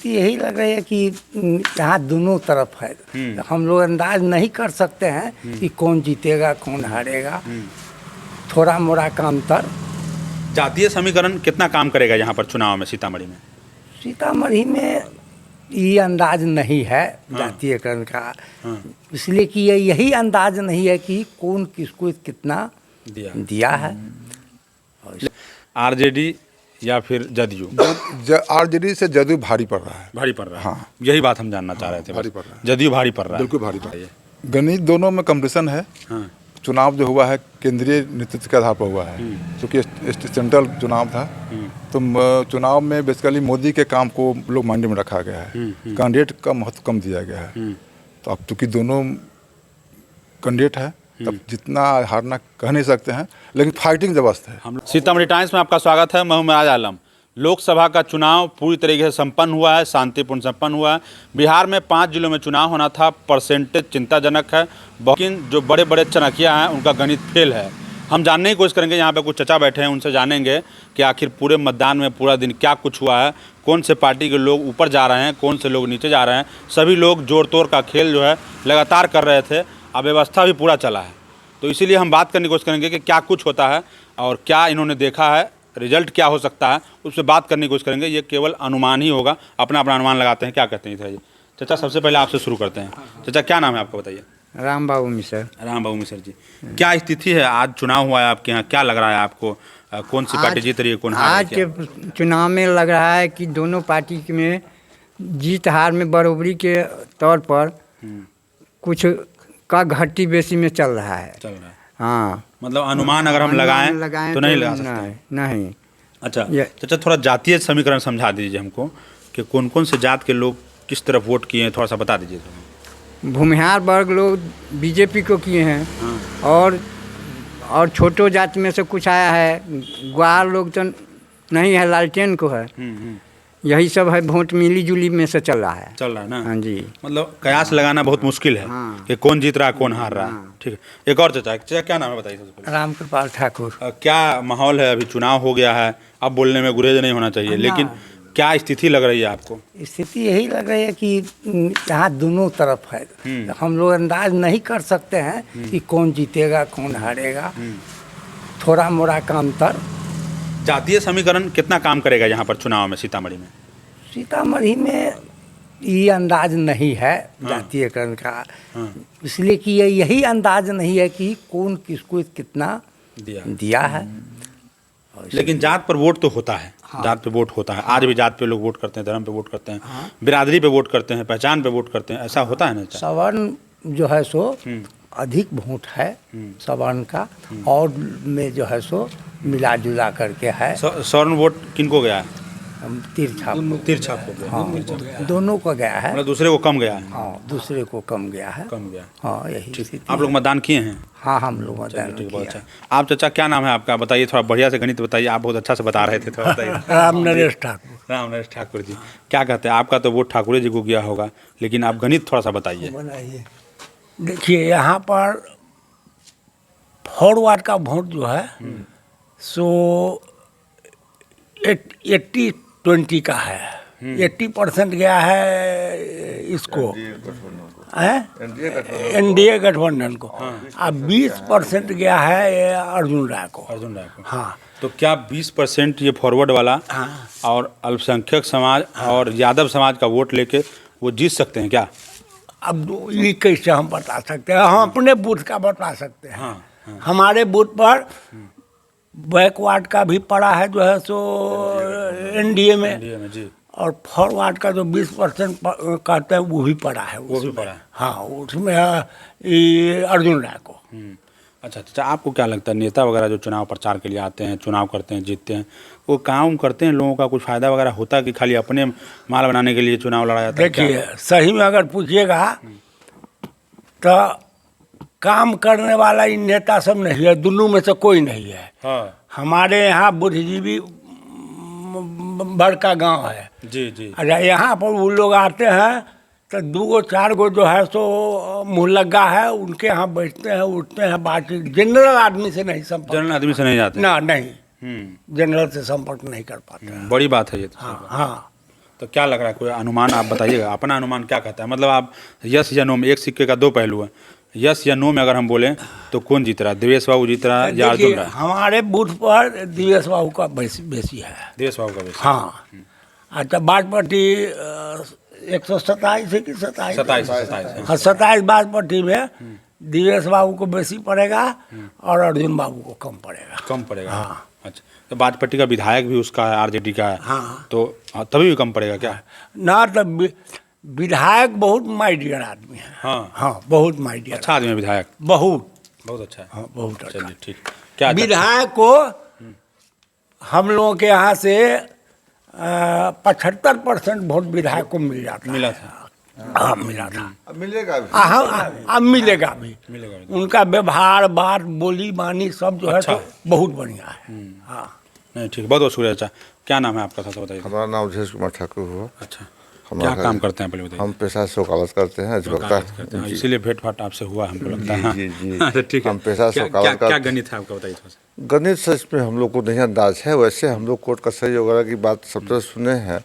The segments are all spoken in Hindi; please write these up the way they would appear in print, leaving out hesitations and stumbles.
स्थिति यही लग रही है कि यहाँ दोनों तरफ है। हम लोग अंदाज नहीं कर सकते हैं कि कौन जीतेगा कौन हारेगा। थोड़ा मोड़ा का अंतर। जातीय समीकरण कितना काम करेगा यहाँ पर चुनाव में सीतामढ़ी में? सीतामढ़ी में ये अंदाज नहीं है जातीयकरण का, इसलिए कि यही अंदाज नहीं है कि कौन किसको कितना दिया है। आरजेडी या फिर जदयू? आरजेडी से जदयू भारी पड़ रहा है। भारी पड़ रहा है, हाँ। यही बात हम जानना चाह रहे थे। भारी पड़ रहा है, जदयू भारी पड़ रहा है, बिल्कुल भारी पड़ रहा है। गणित दोनों में कंपटीशन है। हाँ। चुनाव जो हुआ है केंद्रीय नेतृत्व के आधार पर हुआ है, क्योंकि सेंट्रल चुनाव था। तो चुनाव में बेसिकली मोदी के काम को लोग माइंड में रखा गया है, कैंडिडेट का महत्व कम दिया गया है। तो अब चूंकि दोनों कैंडिडेट है, तब जितना हारना कह नहीं सकते हैं, लेकिन फाइटिंग जबरदस्त है। सीतामढ़ी टाइम्स में आपका स्वागत है। मैं हूं मिराज आलम। लोकसभा का चुनाव पूरी तरीके से संपन्न हुआ है, शांतिपूर्ण संपन्न हुआ है। बिहार में 5 जिलों में चुनाव होना था, परसेंटेज चिंताजनक है, लेकिन जो बड़े बड़े चाणक्य हैं उनका गणित फेल है। हम जानने की कोशिश करेंगे, यहाँ पे कुछ चचा बैठे हैं, उनसे जानेंगे कि आखिर पूरे मतदान में पूरा दिन क्या कुछ हुआ है, कौन से पार्टी के लोग ऊपर जा रहे हैं, कौन से लोग नीचे जा रहे हैं। सभी लोग जोड़ तोड़ का खेल जो है लगातार कर रहे थे, अव्यवस्था भी पूरा चला है। तो इसीलिए हम बात करने की कोशिश करेंगे कि क्या कुछ होता है और क्या इन्होंने देखा है, रिजल्ट क्या हो सकता है, उससे बात करने की कोशिश करेंगे। ये केवल अनुमान ही होगा, अपना अपना अनुमान लगाते हैं। क्या कहते हैं जी? चाचा सबसे पहले आपसे शुरू करते हैं। चाचा क्या नाम है आपका, बताइए। राम बाबू मिसर। राम बाबू मिसर जी, क्या स्थिति है? आज चुनाव हुआ है आपके यहाँ, क्या लग रहा है आपको? कौन सी पार्टी जीत रही है, कौन हार रही है? आज के चुनाव में लग रहा है कि दोनों पार्टी में जीत हार में बराबरी के तौर पर कुछ का घटी बेसी में चल रहा है। हाँ, मतलब अनुमान अगर हम लगाएं तो नहीं लगा सकते। नहीं। अच्छा चाचा, थोड़ा जातीय समीकरण समझा दीजिए हमको कि कौन कौन से जात के लोग किस तरफ वोट किए हैं, थोड़ा सा बता दीजिए। भूमिहार वर्ग लोग बीजेपी को किए हैं। और छोटो जात में से कुछ आया है, ग्वार लोग तो नहीं है, लालटेन को है। यही सब है, वोट मिली जुली में से चल रहा है ना? हाँ जी। मतलब कयास लगाना बहुत मुश्किल है कि कौन जीत रहा है कौन हार रहा है। ठीक है, एक और चाचा क्या नाम है बताइए सबसे पहले। रामकृपाल ठाकुर। क्या माहौल है? अभी चुनाव हो गया है, अब बोलने में गुरेज नहीं होना चाहिए, लेकिन क्या स्थिति लग रही है आपको? स्थिति यही लग रही है कि यहाँ दोनों तरफ है। हम लोग अंदाज नहीं कर सकते हैं कि कौन जीतेगा कौन हारेगा। थोड़ा मोड़ा का अंतर। जातीय समीकरण कितना काम करेगा यहाँ पर चुनाव में सीतामढ़ी में? सीतामढ़ी में ये अंदाज नहीं है जातीयकरण का, इसलिए कि यही अंदाज नहीं है कि कौन किसको कितना दिया है। लेकिन जात पर वोट तो होता है। जात पे वोट होता है। आज भी जात पे लोग वोट करते हैं, धर्म पे वोट करते हैं, बिरादरी पे वोट करते हैं, पहचान पे वोट करते हैं। ऐसा होता है ना? सवर्ण जो है सो अधिक वोट है सवर्ण का, और में जो है सो मिला जुला करके है। सवर्ण वोट किनको गया है? तिरछा को गया। हाँ, दोनों को गया है। मतलब दूसरे को कम गया है? हाँ, दूसरे को कम गया है। हाँ, यही स्थिति। आप लोग मतदान किए हैं? हाँ, हम लोग मतदान किए। अच्छा, आप चाचा क्या नाम है आपका, बताइए। थोड़ा बढ़िया से गणित बताइए, आप बहुत अच्छा से बता रहे थे, थोड़ा बताइए। राम नरेश ठाकुर। राम नरेश ठाकुर जी, क्या कहते हैं? आपका तो वोट ठाकुर जी को गया होगा, लेकिन आप गणित थोड़ा सा बताइए। देखिए, यहाँ पर फॉरवर्ड का वोट जो है सो 80-20 का है। 80% गया है इसको, एनडीए गठबंधन को। अब 20% गया है अर्जुन राय को। हाँ, तो क्या 20% ये फॉरवर्ड वाला और अल्पसंख्यक समाज और यादव समाज का वोट लेके वो जीत सकते हैं क्या? अब ये कैसे हम बता सकते हैं? हम अपने बूथ का बता सकते हैं। हमारे बूथ पर बैकवर्ड का भी पड़ा है जो है सो एनडीए में जी। और फॉरवर्ड का जो 20% कहते हैं वो भी पड़ा है। वो भी पड़ा है। हाँ, उसमें ये अर्जुन राय को। अच्छा, आपको क्या लगता है नेता वगैरह जो चुनाव प्रचार के लिए आते हैं, चुनाव करते हैं, जीतते हैं, वो काम करते हैं, लोगों का कुछ फायदा वगैरह होता है कि खाली अपने माल बनाने के लिए चुनाव लड़ा जाता है? देखिए, सही में अगर पूछिएगा तो काम करने वाला इन नेता सब नहीं है, दोनों में से कोई नहीं है। हमारे यहाँ बुद्धिजीवी बड़का गांव है। जी। अच्छा, यहाँ पर वो लोग आते हैं तो 2-4 गो जो है सो मुँह लगा है, उनके यहाँ बैठते हैं, उठते हैं, बातचीत। जनरल आदमी से नहीं संपर्क। जनरल आदमी से नहीं जाते ना, नहीं। जनरल से संपर्क नहीं कर पाते हैं। बड़ी बात है ये तो। हाँ। तो क्या लग रहा है, कोई अनुमान आप बताइएगा, अपना अनुमान क्या कहता है? मतलब आप यस या नो में, एक सिक्के का दो पहलू है, यस या नो में अगर हम बोलें तो कौन जीत रहा है? देवेश बाबू जीत रहा है या अर्जुन देखिए, राय? हमारे बूथ पर दिवेश बाबू का बेसी है। देवेश बाबू का बेस। हाँ, अच्छा, बाजपट्टी 127 है कि 27? 27। हाँ, 27 बाजपट्टी में दिवेश बाबू को बेसी पड़ेगा और अर्जुन बाबू को कम पड़ेगा। कम पड़ेगा। हाँ। अच्छा, तो बाजपट्टी का विधायक भी उसका है, आरजेडी का है। हाँ। तो तभी भी कम पड़ेगा क्या? ना, तब विधायक बहुत माई डियर आदमी है। हाँ। हाँ, बहुत माई डियर। अच्छा आदमी है विधायक, बहुत। बहुत अच्छा है। हाँ, बहुत अच्छा। चलिए ठीक। क्या विधायक को हम लोगों के यहाँ से 75% वोट विधायक को मिल जाता मिला है। था? हाँ, मिला था। अब मिलेगा भी। अब मिलेगा भी। मिलेगा भी। उनका व्यवहार, बात, बोली बानी सब जो अच्छा है तो बहुत बढ़िया है। हाँ। नहीं ठीक, बहुत बहुत शुक्रिया। अच्छा, क्या नाम है आपका, था बताइए? हमारा नाम अवधेश कुमार ठाकुर हुआ। अच्छा, क्या काम करते हैं पहले बताइए? हम पेशा से वकालत करते हैं, वकालत करते हैं, इसीलिए भेंट भाट आपसे हुआ हमको लगता है। जी, जी। अच्छा ठीक है। हम पेशा से वकालत क्या करते हैं। गणित है आपका, बताइए थोड़ा सा। गणित सच में हम लोग को नहीं अंदाज है। वैसे हम लोग कोर्ट कचहरी वगैरह की बात सब तरह सुने हैं,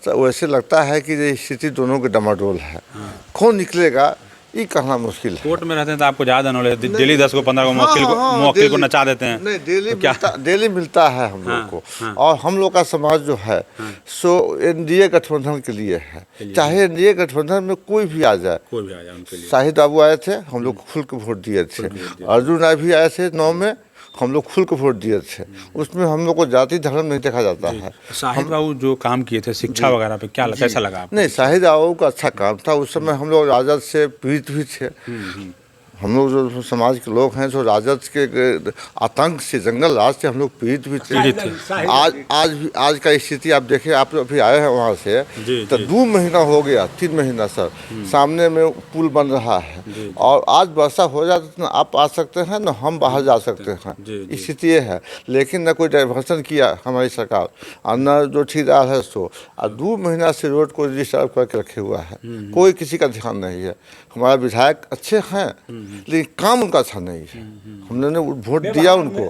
तो वैसे लगता है कि ये स्थिति दोनों के डमाडोल है। कौन निकलेगा ये कहना मुश्किल है। कोर्ट में रहते हैं तो आपको ज़्यादा नॉलेज है, डेली 10 को 15 को मौके को नचा देते हैं। नहीं, तो डेली मिलता है हम लोग को। और हम लोग का समाज जो है सो एनडीए गठबंधन के लिए है। चाहे एनडीए गठबंधन में कोई भी आ जाए, कोई भी आ जाए उनके लिए। शाहिद बाबू आए थे, हम लोग खुल के वोट दिए थे। अर्जुन राय भी आए थे 9 में, हम लोग खुल के वोट दिए थे। उसमें हम लोग को जाति धर्म नहीं देखा जाता है। शाहिद बाबू जो काम किए थे शिक्षा वगैरह पे, क्या कैसा लगा आपको? नहीं, शाहिद बाबू का अच्छा काम था। उस समय हम लोग राजद से पीड़ित भी थे। हम लोग जो समाज के लोग हैं जो राजद के आतंक से, जंगल राज से हम लोग पीड़ित भी थे। आज का स्थिति आप देखें, आप अभी आए हैं वहाँ से, तो 2 महीना हो गया, 3 महीना सर, सामने में पुल बन रहा है। और आज वर्षा हो जाए तो आप आ सकते हैं न हम बाहर जा सकते हैं। स्थिति ये है। लेकिन न कोई डाइवर्सन किया हमारी सरकार और न जो ठेकेदार है सो। और 2 महीना से रोड को डिस्टर्ब करके रखे हुआ है, कोई किसी का ध्यान नहीं है। हमारा विधायक अच्छे हैं लेकिन काम उनका अच्छा नहीं है। हमने वोट दिया उनको,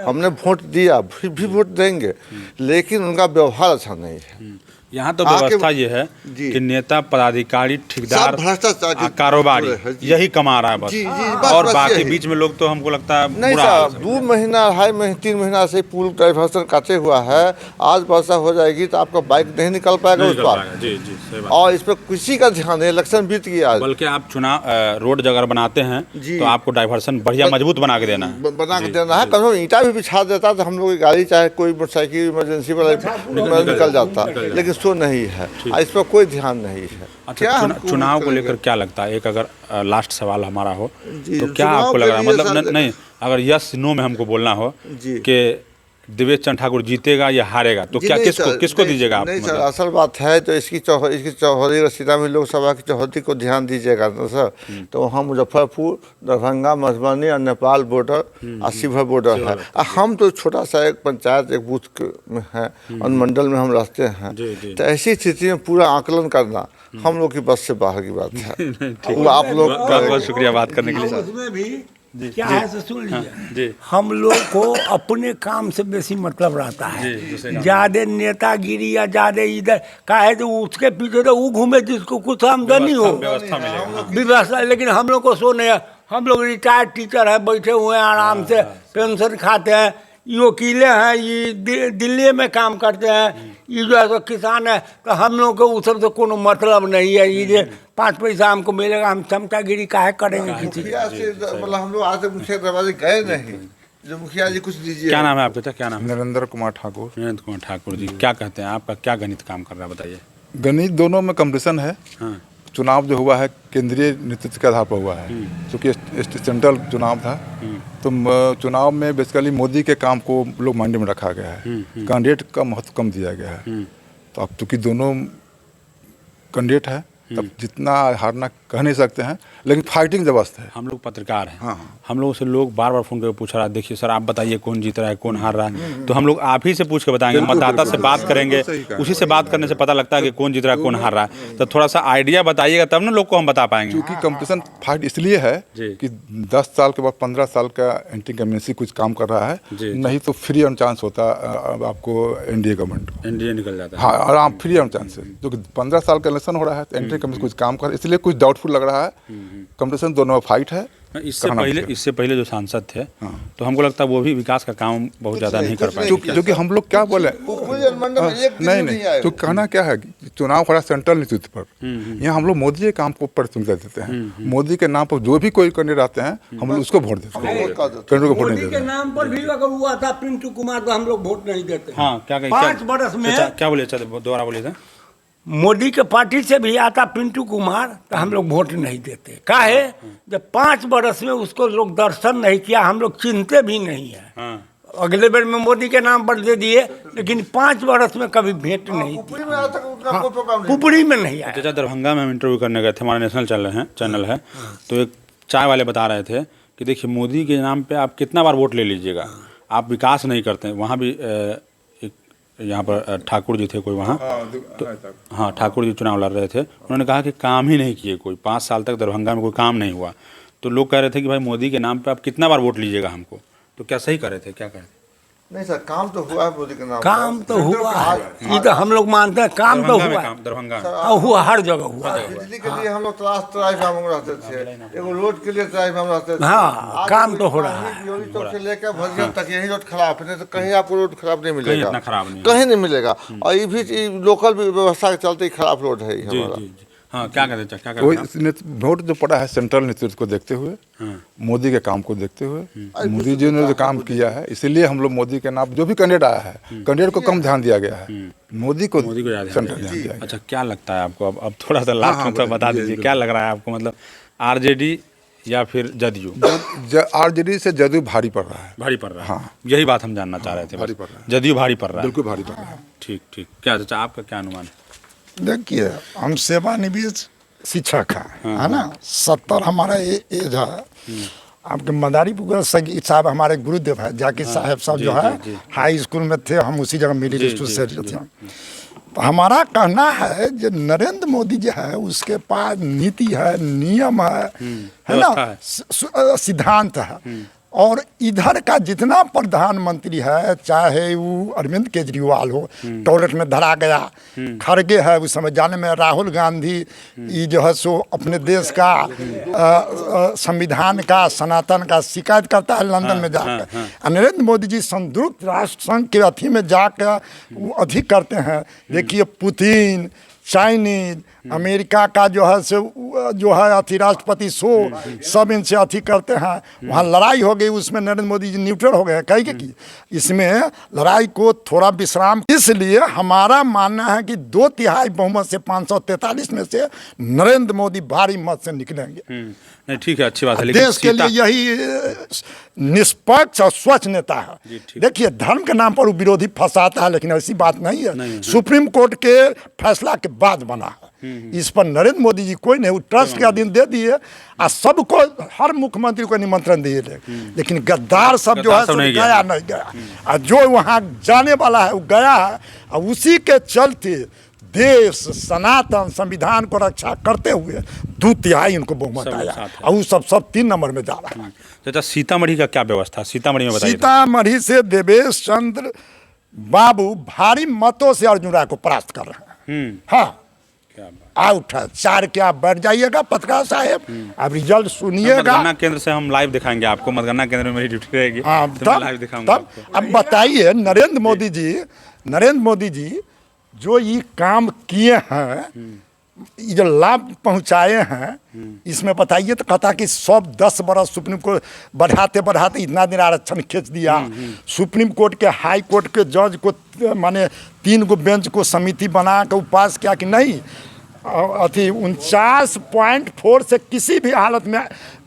हमने वोट दिया, फिर भी वोट देंगे, लेकिन उनका व्यवहार अच्छा नहीं है। यहाँ तो व्यवस्था ये है कि नेता, पदाधिकारी, ठेकेदार, भ्रष्टाचार कारोबारी यही कमा रहा है बस। जी, बस, और बस बाकी यही। बीच में लोग तो हमको लगता है नहीं बुरा हाल साहब, है। 2 महीना, 2.5 महीने, 3 महीना से पुल डाइवर्सन काटे हुआ है। आज वर्षा हो जाएगी तो आपका बाइक नहीं निकल पाएगा उस पर। जी जी, सही बात। और इस पर किसी का ध्यान नहीं। इलेक्शन बीत गया आज। बल्कि आप चुनाव रोड अगर बनाते हैं जी। तो आपको डाइवर्सन बढ़िया मजबूत बना के देना है। बना के देना है। कभी ईंटा भी बिछा देता तो हम लोग की गाड़ी, चाहे कोई मोटरसाइकिल इमरजेंसी वाला निकल जाता, लेकिन सो नहीं है। इस पर कोई ध्यान नहीं है। अच्छा, चुनाव को लेकर क्या लगता है? एक अगर लास्ट सवाल हमारा हो तो क्या चुनाव आपको के लग रहा है, लिए मतलब सर- नहीं, अगर यस नो में हमको बोलना हो जी। कि देवेश चंद्र ठाकुर जीतेगा या हारेगा, तो जी, क्या नहीं किसको सर, किसको नहीं, दीजिएगा आप? नहीं सर, मतलब असल बात है तो इसकी चौहदी रसीदा में लोकसभा की चौहदी को ध्यान दीजिएगा ना सर। तो वहाँ मुजफ्फरपुर, दरभंगा, मधुबनी और नेपाल बॉर्डर और शिवहर बॉर्डर है। हम तो छोटा सा एक पंचायत, एक बूथ में है, अनुमंडल में हम रहते हैं। जी, जी। तो ऐसी स्थिति में पूरा आकलन करना हम लोग की बस से बाहर की बात है। वो आप लोग बहुत बहुत शुक्रिया बात करने के लिए। उसमें भी क्या है तो सुन जी। लीजिए, हम लोग को अपने काम से बेसी मतलब रहता जी, दूसरे है। काम ज्यादा नेतागिरी या ज्यादा इधर का है तो उसके पीछे तो वो घूमे जिसको कुछ आमदनी हो, व्यवस्था मिलेगा। व्यवस्था। लेकिन हम लोग को सो नहीं है। हम लोग रिटायर्ड टीचर है, बैठे हुए हैं आराम से, पेंशन खाते हैं। ये वकीले हैं, ये दिल्ली में काम करते हैं, ये जो है तो किसान है। तो हम लोग को उस सबसे कोनो मतलब नहीं है। ये जो 5 पैसा हमको मिलेगा, हम चमचागिरी काहे करेंगे किसी की? मुखिया से मतलब हम लोग आज तक मुखिया के दरवाजे गए नहीं। जो मुखिया जी कुछ दीजिए। क्या नाम है आपका? क्या नाम है? नरेंद्र कुमार ठाकुर। नरेंद्र कुमार ठाकुर जी, क्या कहते हैं, आपका क्या गणित काम कर रहा है बताइए? गणित दोनों में कंपटीशन है। हाँ। चुनाव जो हुआ है केंद्रीय नेतृत्व के आधार पर हुआ है, क्योंकि सेंट्रल चुनाव था। तो चुनाव में बेसिकली मोदी के काम को लोग माइंड में रखा गया है, कैंडिडेट का महत्व कम दिया गया है। तो अब चूँकि दोनों कैंडिडेट है तब जितना हारना कह नहीं सकते हैं, लेकिन फाइटिंग जबरदस्त है। हम लोग पत्रकार हैं, हाँ। हम लोगों से लोग बार बार फ़ोन करके पूछ रहा है, देखिए सर आप बताइए कौन जीत रहा है, कौन हार रहा है, तो हम लोग आप ही से पूछ के बताएंगे, मतदाता से बात करेंगे, उसी से बात करने से पता लगता है कि कौन जीत रहा है, कौन हार रहा है। तो थोड़ा सा आइडिया बताइएगा तब ना लोग को हम बता पाएंगे। क्योंकि कंपटीशन फाइट इसलिए है कि 10 साल के बाद 15 साल का एंटी कम्युनिस्ट कुछ काम कर रहा है, नहीं तो फ्री ऑन चांस होता आपको एनडीए गवर्नमेंट को, एनडीए निकल जाता है। हाँ, आराम फ्री ऑन चांस है, जो कि 15 साल का इलेक्शन हो रहा है तो एंटी कम्युनिस्ट कुछ काम कर, इसलिए कुछ डाउटफुल लग रहा है। कंपटीशन दोनों में फाइट है। इससे पहले जो सांसद थे, तो हमको लगता है वो भी विकास का काम बहुत ज़्यादा नहीं कर पाए, जो कि हम लोग क्या बोले, नहीं, तो कहना क्या है, चुनाव हो रहा है सेंट्रल नेतृत्व पर, यहाँ हम लोग मोदी के काम को प्राथमिकता देते हैं। मोदी के नाम पर जो भी कोई कैंडिडेट आते हैं हम लोग उसको वोट देते हैं, कैंडिडेट को वोट नहीं मोदी देते। के नाम पर भी अगर हुआ था पिंटू कुमार तो हम लोग वोट नहीं देते। हाँ, क्या 5 बरस में क्या बोले, दोबारा बोलिए था। मोदी के पार्टी से भी आता पिंटू कुमार तो हम लोग वोट नहीं देते। काहे, जब 5 बरस में उसको लोग दर्शन नहीं किया, हम लोग चिंते भी नहीं है। अगले बार में मोदी के नाम पर दे दिए, लेकिन 5 बरस में कभी भेंट नहीं दी, पुपड़ी में नहीं आया। चाचा, दरभंगा में हम इंटरव्यू करने गए थे, हमारा नेशनल चैनल है, तो एक चाय वाले बता रहे थे कि देखिए मोदी के नाम पे आप कितना बार वोट ले लीजिएगा, आप विकास नहीं करते। वहाँ भी यहाँ पर ठाकुर जी थे कोई वहाँ, तो हाँ, ठाकुर जी चुनाव लड़ रहे थे, उन्होंने कहा कि काम ही नहीं किए कोई, 5 साल तक दरभंगा में कोई काम नहीं हुआ। तो लोग कह रहे थे कि भाई मोदी के नाम पे आप कितना बार वोट लीजिएगा हमको, तो क्या सही कर रहे थे, क्या कह रहे थे? नहीं सर, काम तो हुआ है मोदी के नाम, काम तो हुआ है, ये तो हम लोग मानते हैं, काम तो हुआ है, दरभंगा हुआ, हर जगह हुआ। बिजली के लिए हम लोग तलाश हम रहते थे, एगो रोड के लिए तलाश हम रहते थे। हाँ, काम तो हो रहा है। बियोली चौक से लेकर भजिया तक यही रोड खराब है, नहीं तो कहीं आपको रोड खराब नहीं मिलेगा, इतना खराब नहीं, कहीं नहीं मिलेगा। और ये भी लोकल व्यवस्था के चलते ही खराब रोड है हमारा। हाँ, क्या कहते हैं, कोई वोट जो पड़ा है सेंट्रल नेतृत्व को देखते हुए, मोदी के काम को देखते हुए, मोदी जी ने जो काम किया है, इसीलिए हम लोग मोदी के नाम जो भी कैंडिडेट आया है, कैंडिडेट को कम ध्यान दिया गया है, मोदी को ज़्यादा सेंट्रल ध्यान दिया गया। अच्छा, क्या लगता है आपको, अब थोड़ा सा लास्ट में तो बता दीजिए, क्या लग रहा है आपको, मतलब आरजेडी या फिर जदयू? आरजेडी से जदयू भारी पड़ रहा है, भारी पड़ रहा है। हाँ, यही बात हम जानना चाह रहे थे, भारी पड़ रहा है, जदयू भारी पड़ रहा है, बिल्कुल भारी पड़ रहा है। ठीक। क्या चाचा, आपका क्या अनुमान है? देखिए, हम सेवानिवृत्त शिक्षक है ना, 70 हमारा एज है। आपके मदारीपुर संगीत साहब हमारे गुरुदेव है, जाकिर साहब सब जो है हाई स्कूल में थे, हम उसी जगह मिडिल स्कूल से थे। तो हमारा कहना है जो नरेंद्र मोदी जो है उसके पास नीति है, नियम है ना, सिद्धांत है। और इधर का जितना प्रधानमंत्री है, चाहे वो अरविंद केजरीवाल हो, टॉयलेट में धरा गया, खड़गे है उस समय जाने में, राहुल गांधी ये जो है सो अपने देश का संविधान का, सनातन का शिकायत करता है लंदन में जाकर। नरेंद्र मोदी जी संयुक्त राष्ट्र संघ के अथी में जाकर वो अधिक करते हैं। देखिए पुतिन, चाइनीज, अमेरिका का जो है अथी राष्ट्रपति सब इनसे अथी करते हैं। वहाँ लड़ाई हो गई, उसमें नरेंद्र मोदी जी न्यूट्रल हो गए, कहीं कि इसमें लड़ाई को थोड़ा विश्राम। इसलिए हमारा मानना है कि 2/3 बहुमत से 543 में से नरेंद्र मोदी भारी मत से निकलेंगे। नहीं, ठीक है, अच्छी बात है, लेकिन देश के लिए यही निष्पक्ष और स्वच्छ नेता है। देखिए, धर्म के नाम पर वो विरोधी फंसाता है, लेकिन ऐसी बात नहीं है। सुप्रीम कोर्ट के फैसला के बाद बना है, इस पर नरेंद्र मोदी जी कोई नहीं, वो ट्रस्ट के अधीन दे दिए और सबको, हर मुख्यमंत्री को निमंत्रण दिए, लेकिन गद्दार सब जो है नहीं गया, और जो वहाँ जाने वाला है वो गया है। और उसी के चलते देश सनातन संविधान को रक्षा करते हुए 2/3 इनको बहुमत आया, और वो सब 3 नंबर में जा रहा है। चाचा, सीतामढ़ी का क्या व्यवस्था, सीतामढ़ी में बताइए। सीतामढ़ी से देवेश चंद्र बाबू भारी मतों से अर्जुन राय को परास्त कर रहे हैं। हाँ, आउट है, 4 के आप बैठ जाइएगा पत्रकार साहब, अब रिजल्ट सुनिएगा। मतगणना केंद्र से हम लाइव दिखाएंगे आपको, मतगणना केंद्र में मेरी ड्यूटी रहेगी। हाँ, तो लाइव दिखाऊंगा तब अब बताइए, नरेंद्र मोदी जी जो ये काम किए हैं, ये जो लाभ पहुंचाए हैं, इसमें बताइए। तो कहता कि 10 बरस सुप्रीम कोर्ट बढ़ाते इतना दिन आरक्षण खींच दिया। सुप्रीम कोर्ट के, हाई कोर्ट के जज को, माने 3 गो बेंच को समिति बना कर पास किया कि नहीं, अथी 49.4 से किसी भी हालत में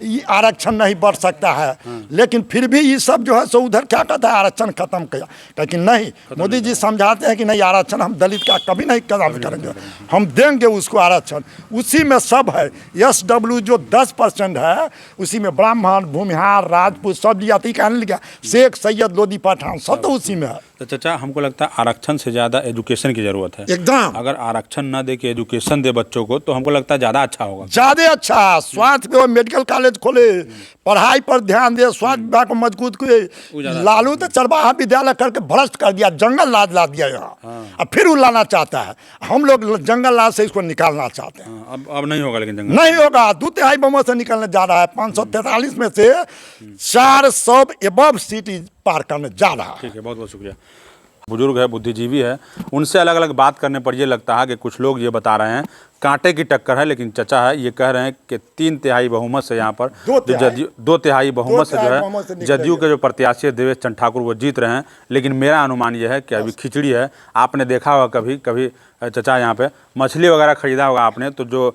ये आरक्षण नहीं बढ़ सकता है। लेकिन फिर भी ये सब जो है सो उधर क्या कहता है आरक्षण खत्म किया, लेकिन नहीं, मोदी जी समझाते हैं कि नहीं आरक्षण हम दलित का कभी नहीं खत्म करेंगे, हम देंगे उसको आरक्षण। उसी में सब है, SW जो 10% है उसी में ब्राह्मण, भूमिहार, राजपूत सब जाति का नहीं लिखा, शेख, सैयद, लोधी, पठान सब तो उसी में है। तो चाचा हमको लगता है आरक्षण से ज़्यादा एजुकेशन की ज़रूरत है। एकदम, अगर आरक्षण न दे के एजुकेशन दे बच्चों को तो हमको लगता है ज़्यादा अच्छा होगा। ज्यादा अच्छा, स्वास्थ्य पे मेडिकल कॉलेज खोले, पढ़ाई पर ध्यान दे, स्वास्थ्य विभाग को मजबूत किए। लालू तो चरवाहा विद्यालय करके भ्रष्ट कर दिया, जंगल राज ला दिया यहाँ, अब फिर वो लाना चाहता है। हम लोग जंगल राज से इसको निकालना चाहते हैं। अब नहीं होगा, लेकिन जंगल नहीं होगा, 2/3 बहुमत से निकलने जा रहा है। 543 में से 400 एबव सीट पार करने जा रहा है। ठीक है, बहुत बहुत शुक्रिया। बुजुर्ग है, बुद्धिजीवी है, उनसे अलग अलग बात करने पर ये लगता है कि कुछ लोग ये बता रहे हैं कांटे की टक्कर है, लेकिन चचा है ये कह रहे हैं कि 3/3 बहुमत से यहाँ पर 2/3 बहुमत से जो है जदयू के जो प्रत्याशी देवेश चंद्र ठाकुर वो जीत रहे हैं। लेकिन मेरा अनुमान ये है कि अभी खिचड़ी है। आपने देखा होगा कभी कभी चचा यहाँ पे मछली वगैरह खरीदा होगा आपने, तो जो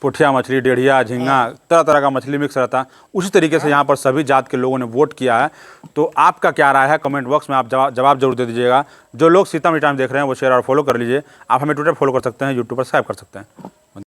पुठिया मछली, डेढ़िया, झींगा, तरह तरह का मछली मिक्स रहता है, उसी तरीके से यहाँ पर सभी जात के लोगों ने वोट किया है। तो आपका क्या राय है कमेंट बॉक्स में आप जवाब जरूर दे दीजिएगा। जो लोग सीतामढ़ी टाइम देख रहे हैं वो शेयर और फॉलो कर लीजिए। आप हमें ट्विटर फॉलो कर सकते हैं, यूट्यूब पर सब्सक्राइब कर सकते हैं।